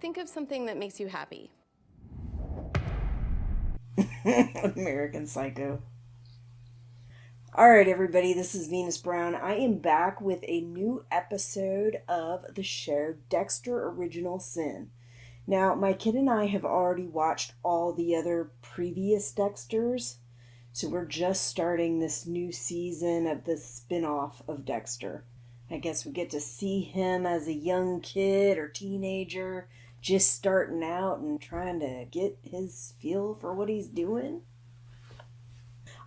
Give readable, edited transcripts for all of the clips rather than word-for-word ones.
Think of something that makes you happy. American Psycho. Alright, everybody, this is Venus Brown. I am back with a new episode of the show Dexter Original Sin. Now, my kid and I have already watched all the other previous Dexters, so we're just starting this new season of the spin-off of Dexter. I guess we get to see him as a young kid or teenager, just starting out and trying to get his feel for what he's doing.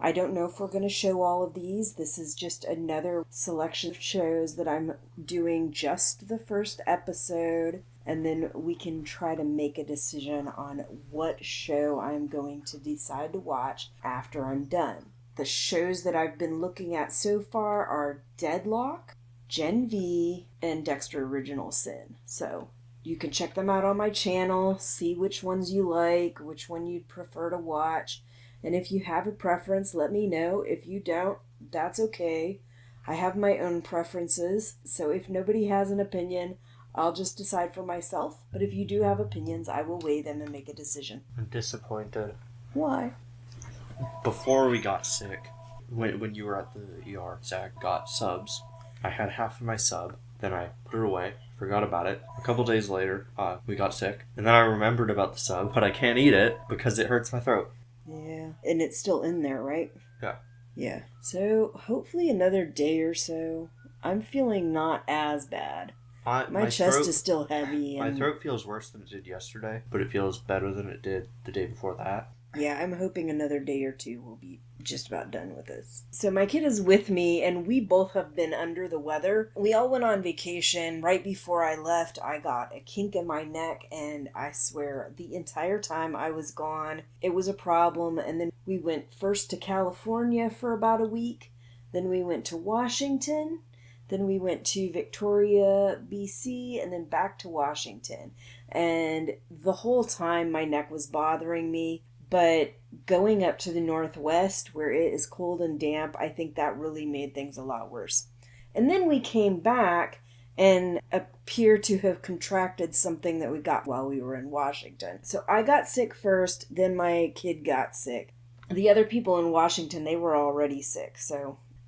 I don't know if we're going to show all of these. This is just another selection of shows that I'm doing just the first episode, and then we can try to make a decision on what show I'm going to decide to watch after I'm done. The shows that I've been looking at so far are Deadloch, GenV, and Dexter Original Sin. So you can check them out on my channel, see which ones you like, which one you'd prefer to watch. And if you have a preference, let me know. If you don't, that's okay. I have my own preferences, so if nobody has an opinion, I'll just decide for myself. But if you do have opinions, I will weigh them and make a decision. I'm disappointed. Why? Before we got sick, when you were at the ER, Zach got subs. I had half of my sub, then I put it away, forgot about it. A couple days later, we got sick, and then I remembered about the sub, but I can't eat it because it hurts my throat. Yeah, and it's still in there, right? Yeah. Yeah. So, hopefully another day or so. I'm feeling not as bad. My chest is still heavy. My throat feels worse than it did yesterday, but it feels better than it did the day before that. Yeah, I'm hoping another day or two we'll be just about done with this. So my kid is with me, and we both have been under the weather. We all went on vacation. Right before I left, I got a kink in my neck, and I swear, the entire time I was gone, it was a problem. And then we went first to California for about a week. Then we went to Washington. Then we went to Victoria, BC, and then back to Washington. And the whole time my neck was bothering me. But going up to the Northwest, where it is cold and damp, I think that really made things a lot worse. And then we came back and appear to have contracted something that we got while we were in Washington. So I got sick first, then my kid got sick. The other people in Washington, they were already sick,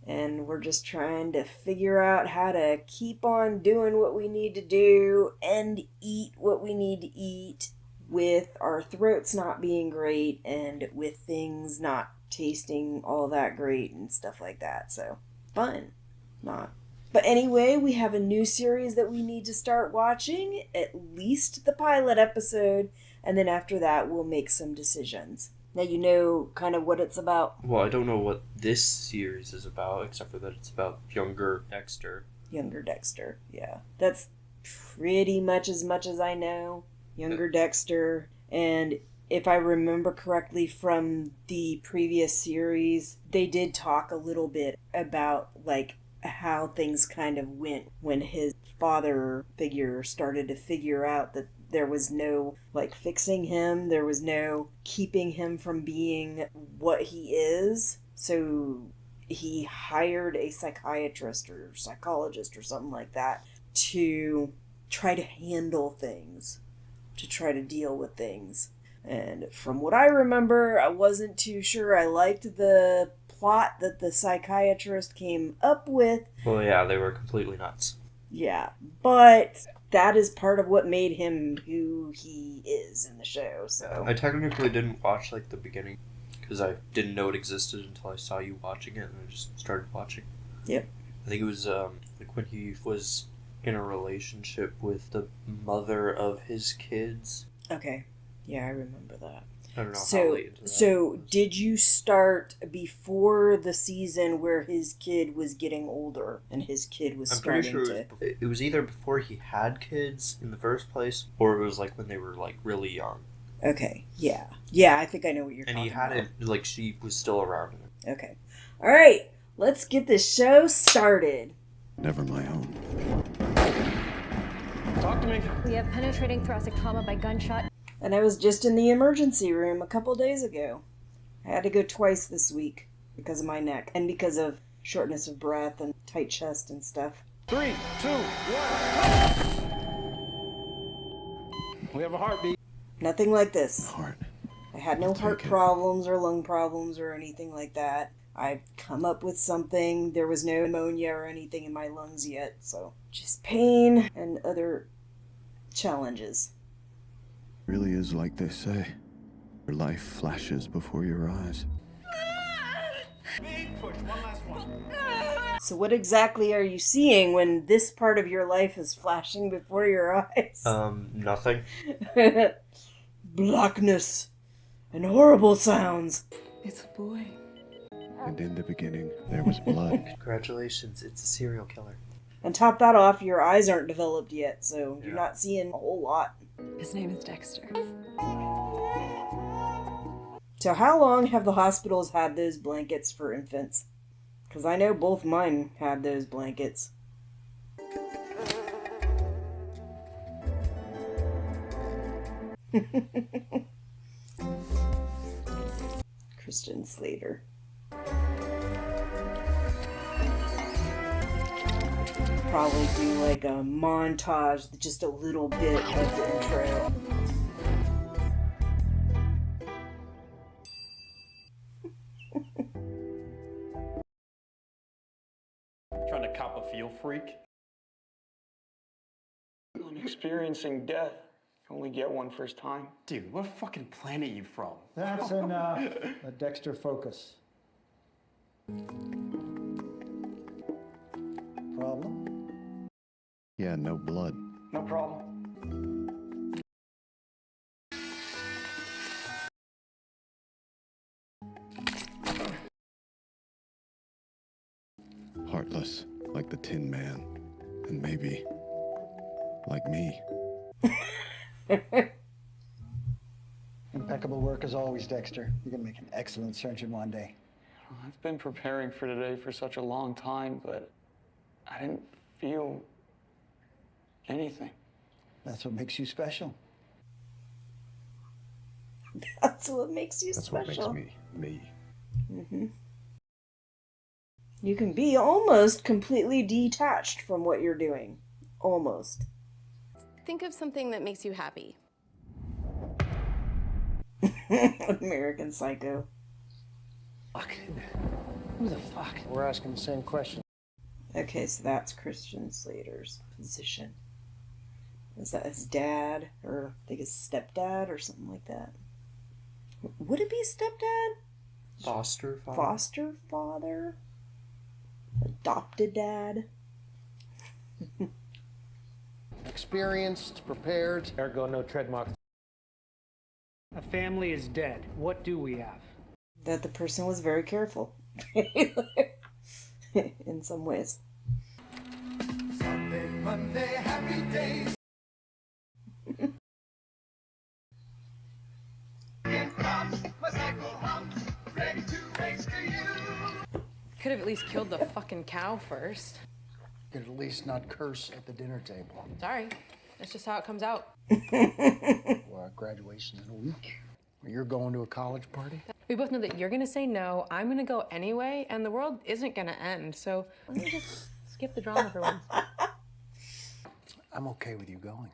and we're just trying to figure out how to keep on doing what we need to do and eat what we need to eat, with our throats not being great and with things not tasting all that great and stuff like that. So, fun. Not. But anyway, we have a new series that we need to start watching, at least the pilot episode, and then after that we'll make some decisions. Now you know kind of what it's about. Well, I don't know what this series is about, except for that it's about younger Dexter. Younger Dexter, yeah. That's pretty much as I know. Younger Dexter, and if I remember correctly from the previous series, they did talk a little bit about like how things kind of went when his father figure started to figure out that there was no like fixing him, there was no keeping him from being what he is. So he hired a psychiatrist or psychologist or something like that to try to handle things, to try to deal with things. And from what I remember, I wasn't too sure I liked the plot that the psychiatrist came up with. Well, yeah, they were completely nuts. Yeah, but that is part of what made him who he is in the show, so. I technically didn't watch, like, the beginning, because I didn't know it existed until I saw you watching it, and I just started watching. Yep. I think it was, like, when he was in a relationship with the mother of his kids. Okay. Yeah, I remember that. I don't know how late into that. So, did you start before the season where his kid was getting older and his kid was starting to... It was either before he had kids in the first place, or it was like when they were like really young. Okay, yeah. Yeah, I think I know what you're talking about. And he had it, like she was still around him. Okay. Alright, let's get this show started. Never my own. Talk to me. We have penetrating thoracic trauma by gunshot. And I was just in the emergency room a couple days ago. I had to go twice this week because of my neck and because of shortness of breath and tight chest and stuff. 3, 2, 1, We have a heartbeat. Nothing like this. Heart. I had no heart problems or lung problems or anything like that. I've come up with something. There was no pneumonia or anything in my lungs yet, so just pain and other challenges. Really is like they say. Your life flashes before your eyes. Big push. One last one. So what exactly are you seeing when this part of your life is flashing before your eyes? Nothing. Blackness and horrible sounds. It's a boy. And in the beginning, there was blood. Congratulations, it's a serial killer. And top that off, your eyes aren't developed yet, so you're not seeing a whole lot. His name is Dexter. So how long have the hospitals had those blankets for infants? Because I know both mine had those blankets. Christian Slater. Probably do like a montage, just a little bit of the intro. Trying to cop a feel freak. On experiencing death. You only get one first time. Dude, what fucking planet you from? That's enough. Let Dexter focus. Problem? Yeah, no blood. No problem. Heartless, like the Tin Man. And maybe, like me. Impeccable work as always, Dexter. You're gonna make an excellent surgeon one day. I've been preparing for today for such a long time, but I didn't feel anything. That's what makes you special. That's what makes you That's special. what makes me, me. You can be almost completely detached from what you're doing. Almost. Think of something that makes you happy. American Psycho. Fuck. Who the fuck? We're asking the same question. Okay, so that's Christian Slater's position. Is that his dad, or I think his stepdad, or something like that? Would it be stepdad? Foster father? Foster father? Adopted dad? Experienced, prepared. Ergo, no trademark. A family is dead. What do we have? That the person was very careful. In some ways. Sunday, Monday, happy days. Could have at least killed the fucking cow first. Could at least not curse at the dinner table. Sorry. That's just how it comes out. Well, graduation in a week. You're going to a college party? We both know that you're gonna say no, I'm gonna go anyway, and the world isn't gonna end, so let me just skip the drama for once. I'm okay with you going.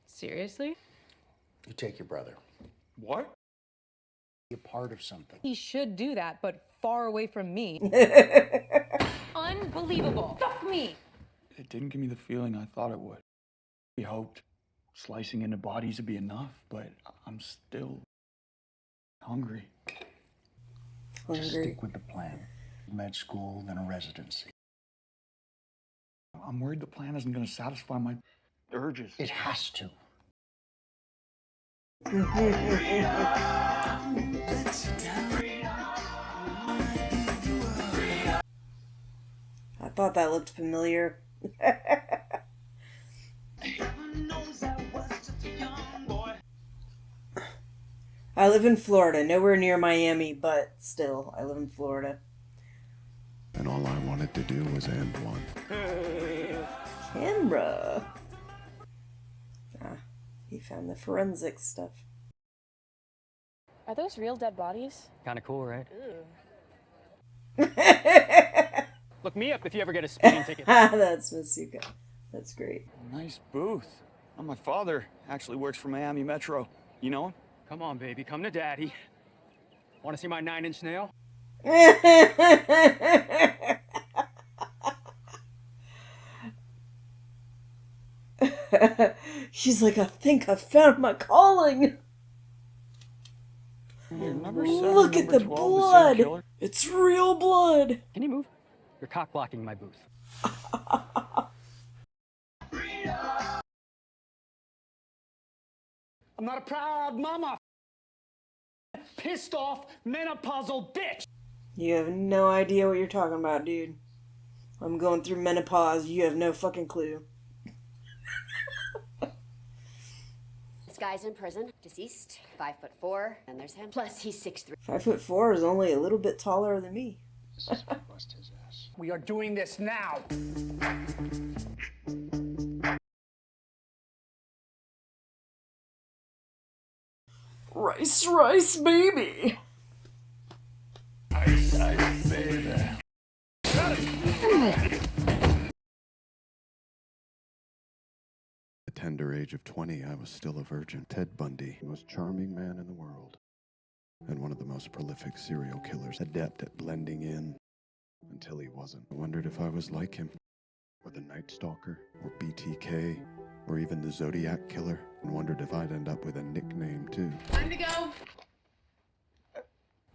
Seriously? You take your brother. What? Be a part of something. He should do that, but far away from me. Unbelievable. Fuck me! It didn't give me the feeling I thought it would. We hoped slicing into bodies would be enough, but I'm still hungry. Just stick with the plan. Med school, then a residency. I'm worried the plan isn't going to satisfy my urges. It has to. I thought that looked familiar. I live in Florida, nowhere near Miami, but still, I live in Florida. And all I wanted to do was end one. Camera. Ah, he found the forensics stuff. Are those real dead bodies? Kind of cool, right? Ew. Look me up if you ever get a speeding ticket. That's Masuka. That's great. Nice booth. Well, my father actually works for Miami Metro. You know him? Come on, baby, come to daddy. Want to see my 9-inch nail? She's like, I think I found my calling. Look at the blood. It's real blood. Can you move? You're cock blocking my booth. I'm not a proud mama. Pissed off menopausal bitch. You have no idea what you're talking about, dude. I'm going through menopause. You have no fucking clue. This guy's in prison, deceased, 5'4", and there's him. Plus, he's 6'3". 5'4" is only a little bit taller than me. Bust his ass. We are doing this now. Rice, rice, baby. Ice, ice, baby. At the tender age of 20, I was still a virgin. Ted Bundy, the most charming man in the world, and one of the most prolific serial killers, adept at blending in until he wasn't. I wondered if I was like him, or the Night Stalker, or BTK, or even the Zodiac Killer, and wondered if I'd end up with a nickname too. Time to go.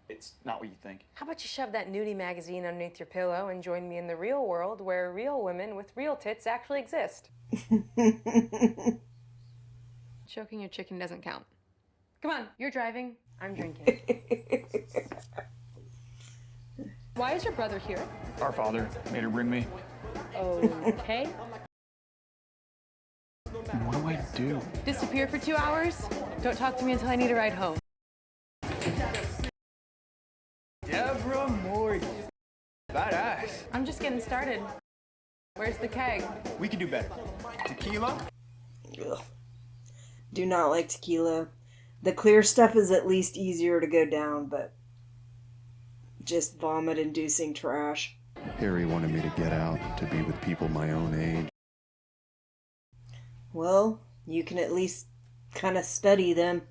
It's not what you think. How about you shove that nudie magazine underneath your pillow and join me in the real world where real women with real tits actually exist? Choking your chicken doesn't count. Come on, you're driving, I'm drinking. Why is your brother here? Our father made her bring me. Okay. What do I do? Disappear for 2 hours? Don't talk to me until I need a ride home. Deborah Morgan. Badass. I'm just getting started. Where's the keg? We can do better. Tequila? Ugh. Do not like tequila. The clear stuff is at least easier to go down, but just vomit-inducing trash. Harry wanted me to get out, to be with people my own age. Well, you can at least kind of study them.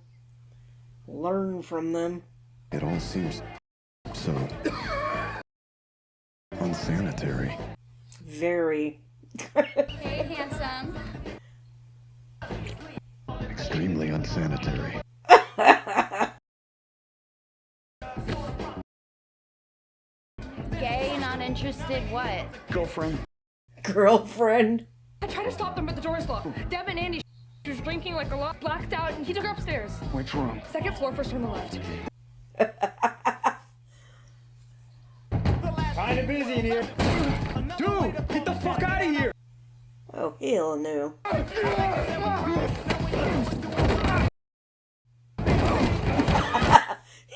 Learn from them. It all seems so unsanitary. Very. Hey, handsome. Extremely unsanitary. Gay, not interested, what? Girlfriend. Girlfriend. I tried to stop them, but the door's locked. Deb and Andy, she was drinking like a lot, blacked out, and he took her upstairs. Which room? Second floor, first from the left. Kinda busy in here. Dude, get the fuck out of here. Oh, hell no.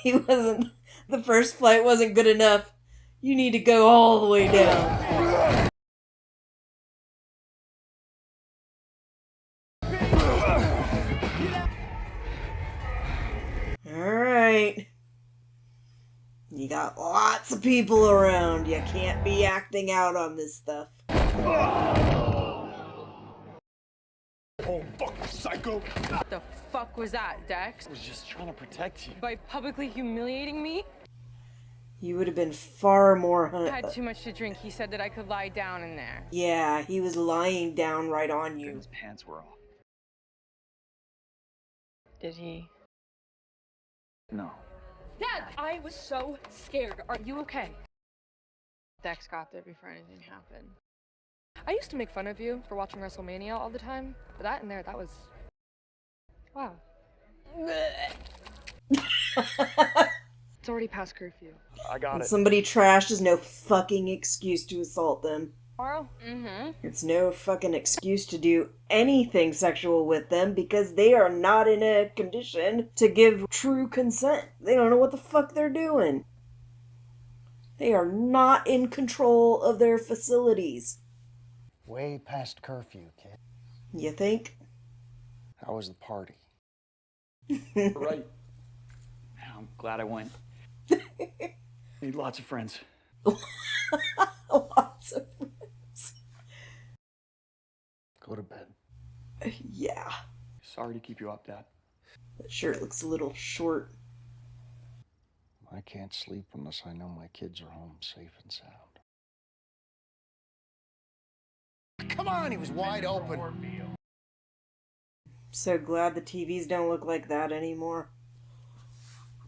He wasn't. The first flight wasn't good enough. You need to go all the way down. Alright. You got lots of people around. You can't be acting out on this stuff. Oh, fuck, psycho! What the fuck was that, Dex? I was just trying to protect you. By publicly humiliating me? You would have been far more... I had too much to drink. He said that I could lie down in there. Yeah, he was lying down right on you. His pants were off. Did he? No. Dad, I was so scared. Are you okay? Dex got there before anything happened. I used to make fun of you for watching WrestleMania all the time, but that in there, that was... Wow. It's already past curfew. I got When it. somebody trashed is no fucking excuse to assault them. Tomorrow? Mm-hmm. It's no fucking excuse to do anything sexual with them because they are not in a condition to give true consent. They don't know what the fuck they're doing. They are not in control of their facilities. Way past curfew, kid. You think? How was the party? Right. I'm glad I went. Need lots of friends. Lots of friends. Go to bed. Yeah. Sorry to keep you up, Dad. That shirt looks a little short. I can't sleep unless I know my kids are home safe and sound. Come on, he was wide open. So glad the TVs don't look like that anymore.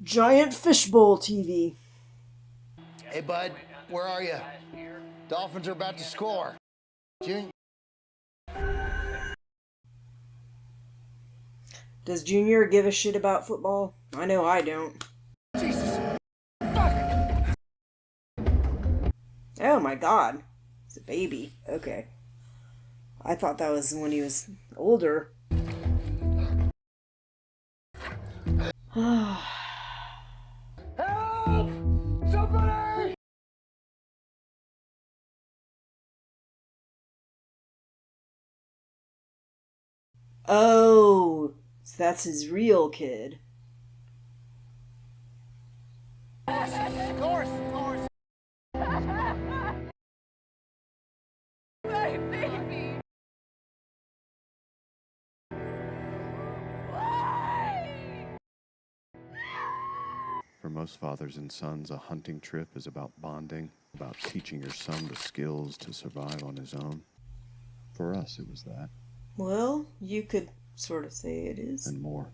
Giant fishbowl TV. Hey, bud, where are you? Dolphins are about to score. Junior. Does Junior give a shit about football? I know I don't. Jesus. Oh my god. He's a baby. Okay. I thought that was when he was older. Help! Somebody! Oh, so that's his real kid. Doors! My baby! For most fathers and sons, a hunting trip is about bonding, about teaching your son the skills to survive on his own. For us, it was that. Well, you could sort of say it is. And more.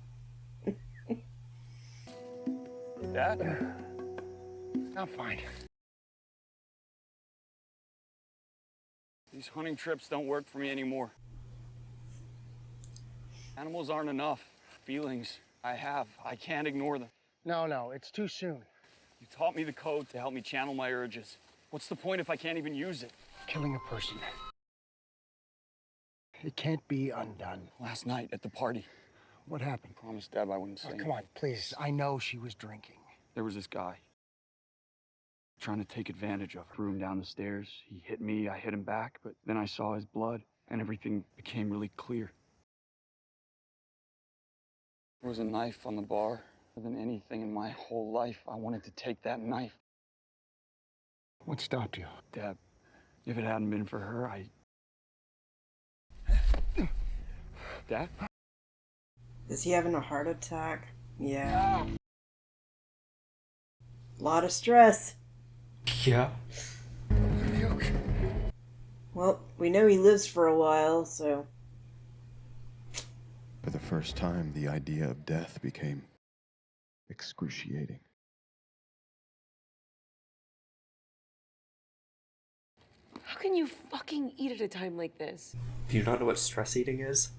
Dad? I'm fine. These hunting trips don't work for me anymore. Animals aren't enough. Feelings I can't ignore them. No, it's too soon. You taught me the code to help me channel my urges. What's the point if I can't even use it? Killing a person. It can't be undone. Last night at the party, What happened? I promised Dad I wouldn't say Oh, come anything. on, please. I know she was drinking. There was this guy trying to take advantage of her. Threw him down the stairs. He hit me, I hit him back, but then I saw his blood and everything became really clear. There was a knife on the bar. More than anything in my whole life, I wanted to take that knife. What stopped you? Dad, if it hadn't been for her, Dad? Is he having a heart attack? Yeah. A lot of stress. Yeah. Well, we know he lives for a while, so... For the first time, the idea of death became excruciating. How can you fucking eat at a time like this? Do you not know what stress eating is?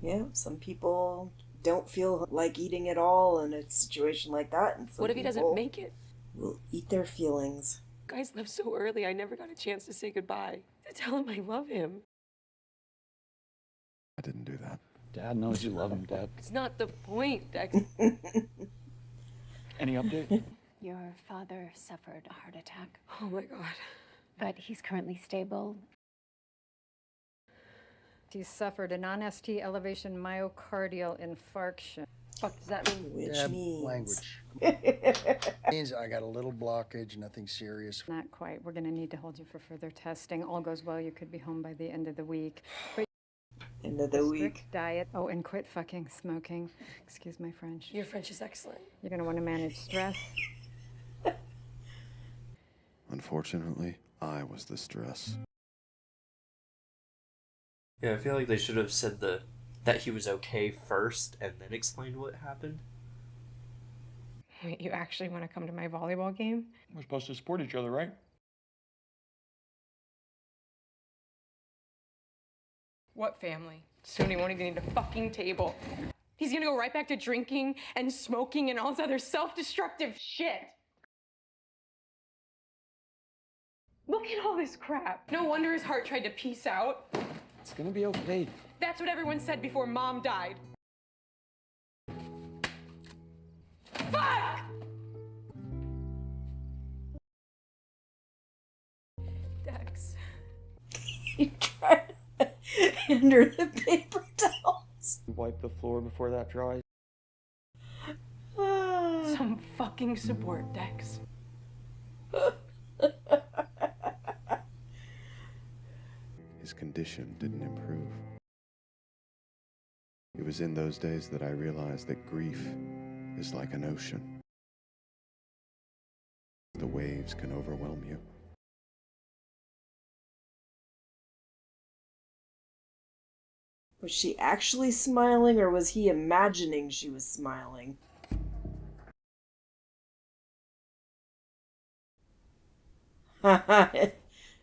Yeah, some people don't feel like eating at all in a situation like that. And some What if he doesn't make it? will eat their feelings. Guys left so early, I never got a chance to say goodbye. To tell him I love him. I didn't do that. Dad knows you love him, Dad. It's not the point, Dex. Any update? Your father suffered a heart attack, Oh my god. but he's currently stable. He suffered a non-ST elevation myocardial infarction. Fuck does that mean? Which Dad, means... language. Means I got a little blockage, nothing serious. Not quite. We're going to need to hold you for further testing. All goes well, you could be home by the end of the week. But End of the week. strict diet. Oh, and quit fucking smoking. Excuse my French. Your French is excellent. You're going to want to manage stress. Unfortunately, I was the stress. Yeah, I feel like they should have said that he was okay first and then explained what happened. Wait, you actually want to come to my volleyball game? We're supposed to support each other, right? What family? Soon he won't even need a fucking table. He's gonna go right back to drinking and smoking and all this other self-destructive shit. Look at all this crap. No wonder his heart tried to peace out. It's gonna be okay. That's what everyone said before Mom died. Fuck! Dex. He tried to hand her the paper towels. Wipe the floor before that dries. Some fucking support, Dex. condition didn't improve. It was in those days that I realized that grief is like an ocean. The waves can overwhelm you. Was she actually smiling, or was he imagining she was smiling?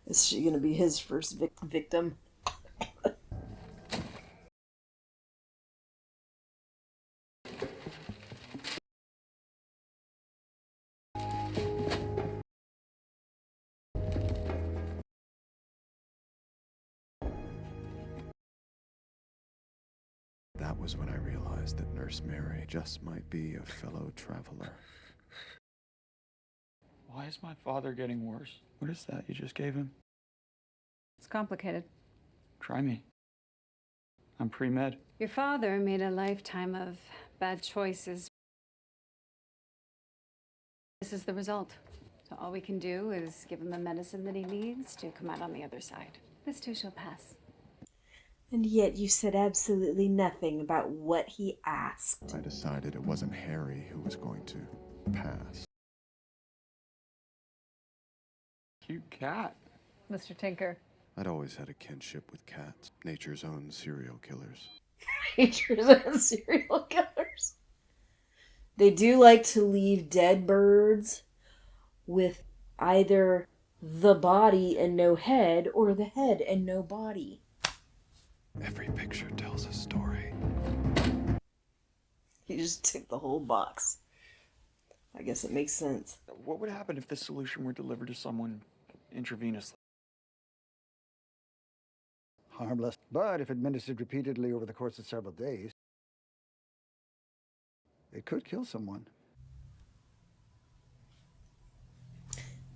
Is she gonna be his first victim? That was when I realized that Nurse Mary just might be a fellow traveler. Why is my father getting worse? What is that you just gave him? It's complicated. Try me. I'm pre-med. Your father made a lifetime of bad choices. This is the result. So all we can do is give him the medicine that he needs to come out on the other side. This too shall pass. And yet you said absolutely nothing about what he asked. I decided it wasn't Harry who was going to pass. Cute cat. Mr. Tinker. I'd always had a kinship with cats, nature's own serial killers. Nature's own serial killers. They do like to leave dead birds with either the body and no head, or the head and no body. Every picture tells a story. He just took the whole box. I guess it makes sense. What would happen if this solution were delivered to someone intravenously? Harmless. But if administered repeatedly over the course of several days, it could kill someone.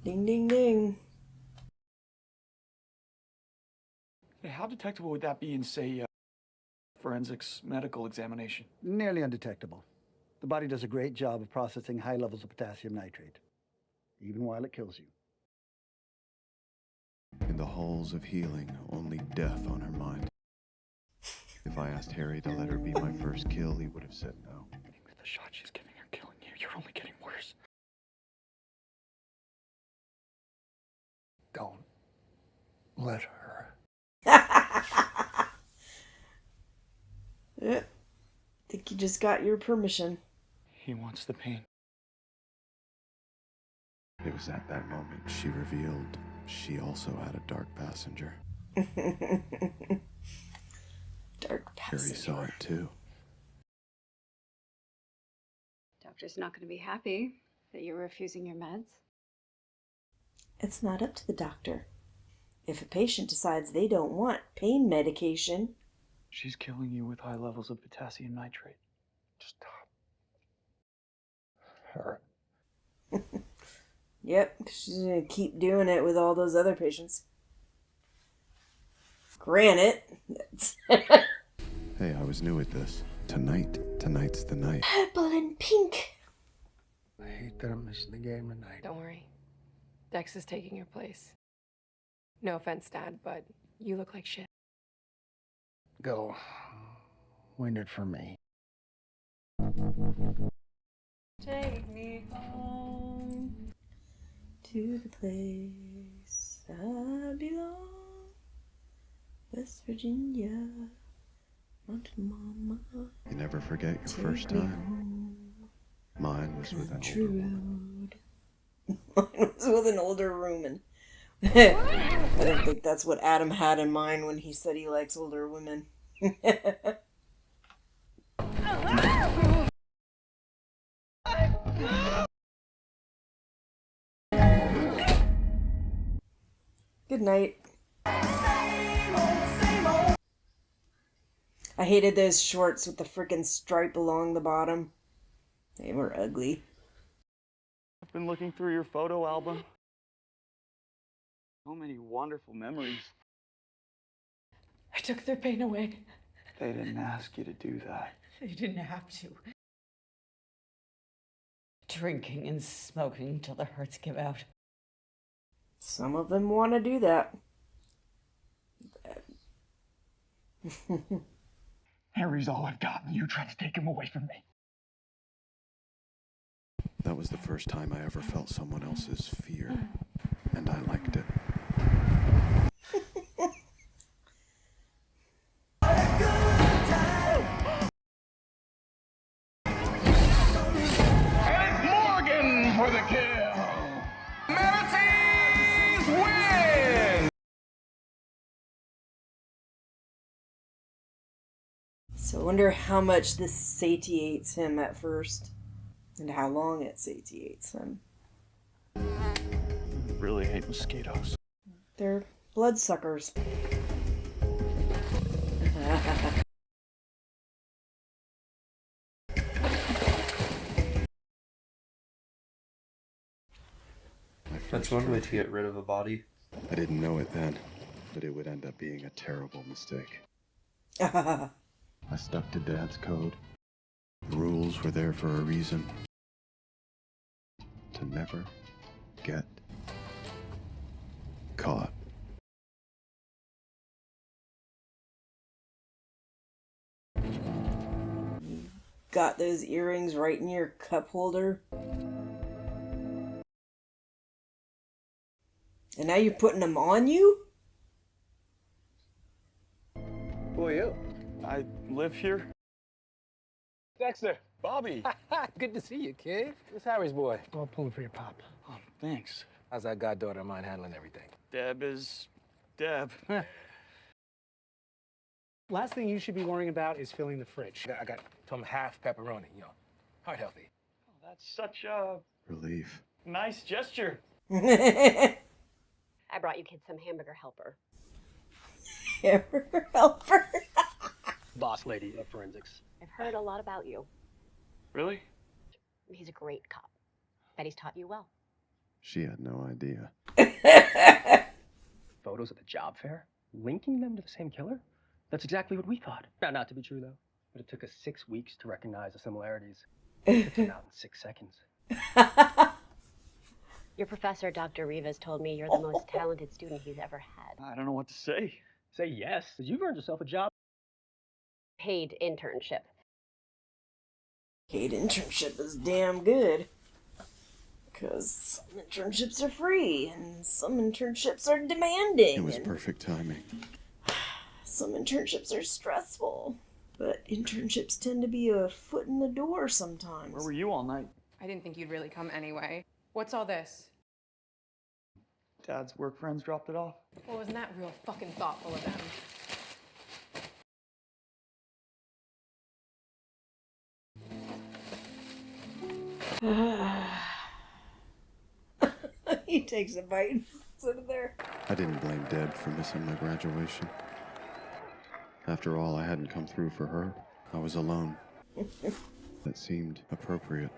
Ding, ding, ding. How detectable would that be in, say, forensics medical examination? Nearly undetectable. The body does a great job of processing high levels of potassium nitrate, even while it kills you. In the halls of healing, only death on her mind. If I asked Harry to let her be my first kill, he would have said no. The shot she's giving her killing you. You're only getting worse. Don't let her. Yeah. Think you just got your permission. He wants the pain. It was at that moment she revealed she also had a dark passenger. Dark passenger. Harry saw it too. Doctor's not going to be happy that you're refusing your meds. It's not up to the doctor. If a patient decides they don't want pain medication... She's killing you with high levels of potassium nitrate. Just stop. Her. Yep, she's gonna keep doing it with all those other patients. Granted. Hey, I was new at this. Tonight's the night. Purple and pink. I hate that I'm missing the game tonight. Don't worry. Dex is taking your place. No offense, Dad, but you look like shit. Go. Win it for me. Take me home to the place I belong. West Virginia, Mountain Mama. You never forget your first time. Mine was with an older woman. Mine was with an older woman. I don't think that's what Adam had in mind when he said he likes older women. Good night. I hated those shorts with the frickin' stripe along the bottom. They were ugly. I've been looking through your photo album. So many wonderful memories. I took their pain away. They didn't ask you to do that. You didn't have to. Drinking and smoking till the hurts give out. Some of them want to do that. Harry's all I've got, and you trying to take him away from me. That was the first time I ever felt someone else's fear, and I liked it. Morgan for the kill. Manatees win. So I wonder how much this satiates him at first, and how long it satiates him. I really hate mosquitoes. They're bloodsuckers. That's one way to get rid of a body. I didn't know it then, but it would end up being a terrible mistake. I stuck to Dad's code. The rules were there for a reason. To never get caught. Got those earrings right in your cup holder. And now you're putting them on you? Who are you? I live here. Dexter. Bobby. Good to see you, kid. Where's Harry's boy? Well, pulling for your pop. Oh, thanks. How's that goddaughter of mine handling everything? Deb is Deb. Last thing you should be worrying about is filling the fridge. I got some half pepperoni, you know, heart healthy. Oh, that's such a Relief. nice gesture. I brought you kids some hamburger helper. Hamburger helper. Boss lady of forensics. I've heard a lot about you. Really? He's a great cop. Bet he's taught you well. She had no idea. Photos at the job fair? Linking them to the same killer? That's exactly what we thought. Found out to be true, though. But it took us 6 weeks to recognize the similarities. It turned out in 6 seconds. Your professor, Dr. Rivas, told me you're the most talented student he's ever had. I don't know what to say. Say yes, because you've earned yourself a job. Paid internship. Paid internship is damn good. Because some internships are free, and some internships are demanding. It was perfect timing. Some internships are stressful. But internships tend to be a foot in the door sometimes. Where were you all night? I didn't think you'd really come anyway. What's all this? Dad's work friends dropped it off. Well, wasn't that real fucking thoughtful of them? He takes a bite and puts it in there. I didn't blame Deb for missing my graduation. After all, I hadn't come through for her. I was alone. That seemed appropriate.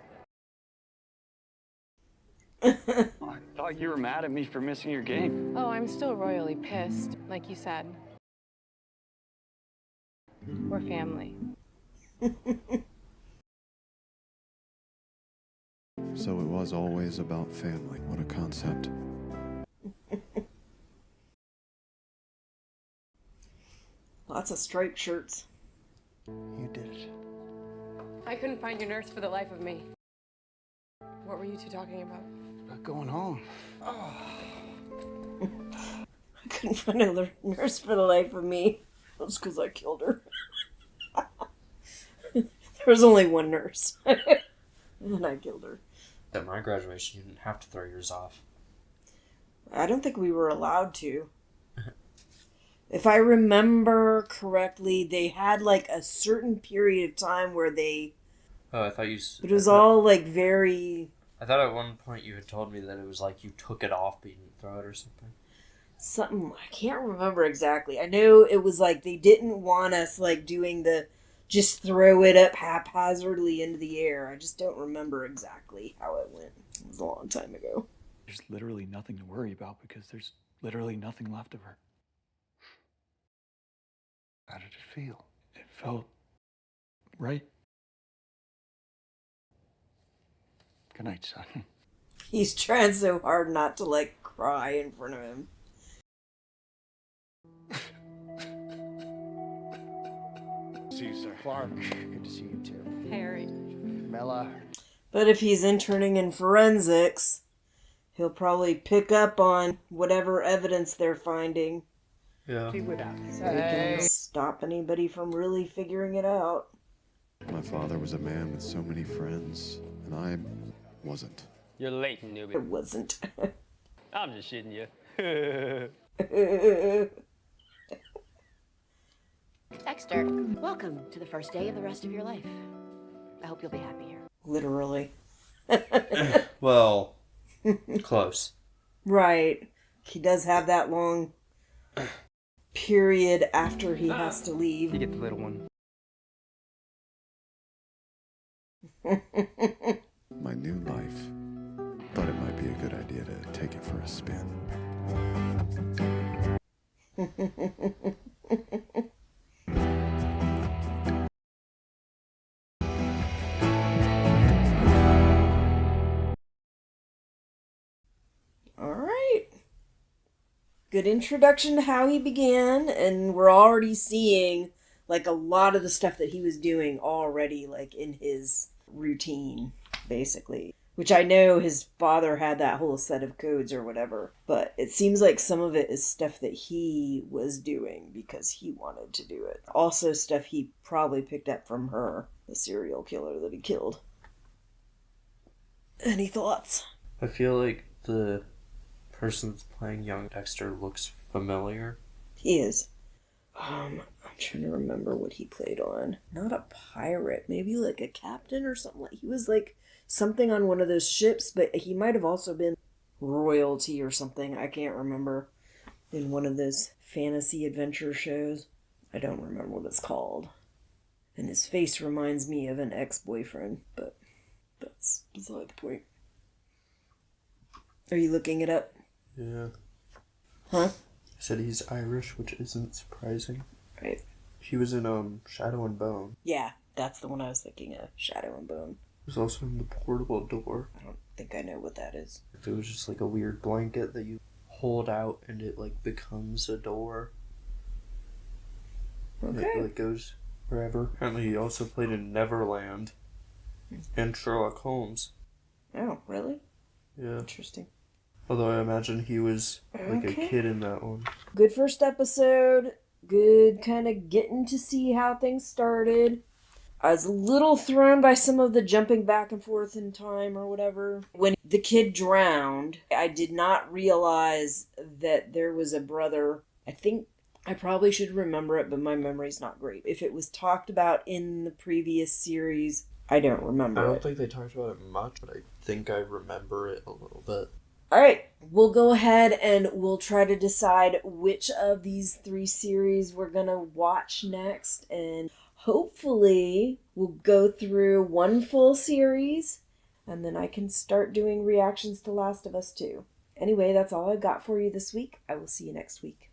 I thought you were mad at me for missing your game. Oh, I'm still royally pissed, like you said. We're family. So it was always about family. What a concept. Lots of striped shirts. You did it. I couldn't find your nurse for the life of me. What were you two talking about? Not going home. I couldn't find a nurse for the life of me. That's because I killed her. There was only one nurse. And I killed her. At my graduation, you didn't have to throw yours off. I don't think we were allowed to. If I remember correctly, they had like a certain period of time where they... Oh, I thought you... But it was all like very... I thought at one point you had told me that it was like you took it off but you didn't throw it or something. Something, I can't remember exactly. I know it was like they didn't want us like doing the just throw it up haphazardly into the air. I just don't remember exactly how it went. It was a long time ago. There's literally nothing to worry about because there's literally nothing left of her. How did it feel? It felt right. Good night, son. He's trying so hard not to like cry in front of him. see you, sir. Clark, good to see you too. Harry. Mela. But if he's interning in forensics, he'll probably pick up on whatever evidence they're finding. Yeah. Without So he can stop anybody from really figuring it out. My father was a man with so many friends, and I wasn't. You're late, newbie. It wasn't. I'm just shitting you. Dexter, welcome to the first day of the rest of your life. I hope you'll be happy here. Literally. Well, close. Right. He does have that long period after he has to leave. You get the little one. My new life. Thought it might be a good idea to take it for a spin. Alright. Good introduction to how he began, and we're already seeing like a lot of the stuff that he was doing already like in his routine, basically. Which I know his father had that whole set of codes or whatever, but it seems like some of it is stuff that he was doing because he wanted to do it. Also stuff he probably picked up from her, the serial killer that he killed. Any thoughts? I feel like the person that's playing young Dexter looks familiar. He is. I'm trying to remember what he played on. Not a pirate, maybe like a captain or something. He was like something on one of those ships, but he might have also been royalty or something. I can't remember. In one of those fantasy adventure shows. I don't remember what it's called. And his face reminds me of an ex-boyfriend, but that's beside the point. Are you looking it up? Yeah. Huh? I said he's Irish, which isn't surprising. Right. He was in Shadow and Bone. Yeah, that's the one I was thinking of. Shadow and Bone. He was also in The Portable Door. I don't think I know what that is. It was just like a weird blanket that you hold out and it like becomes a door. Okay. It like goes wherever. Apparently he also played in Neverland and Sherlock Holmes. Oh, really? Yeah. Interesting. Although I imagine he was like a kid in that one. Good first episode. Good kind of getting to see how things started. I was a little thrown by some of the jumping back and forth in time or whatever. When the kid drowned, I did not realize that there was a brother. I think I probably should remember it, but my memory's not great. If it was talked about in the previous series, I don't remember I it. don't think they talked about it much, but I think I remember it a little bit. Alright, we'll go ahead and we'll try to decide which of these 3 series we're gonna watch next, and hopefully we'll go through one full series, and then I can start doing reactions to Last of Us 2. Anyway, that's all I've got for you this week. I will see you next week.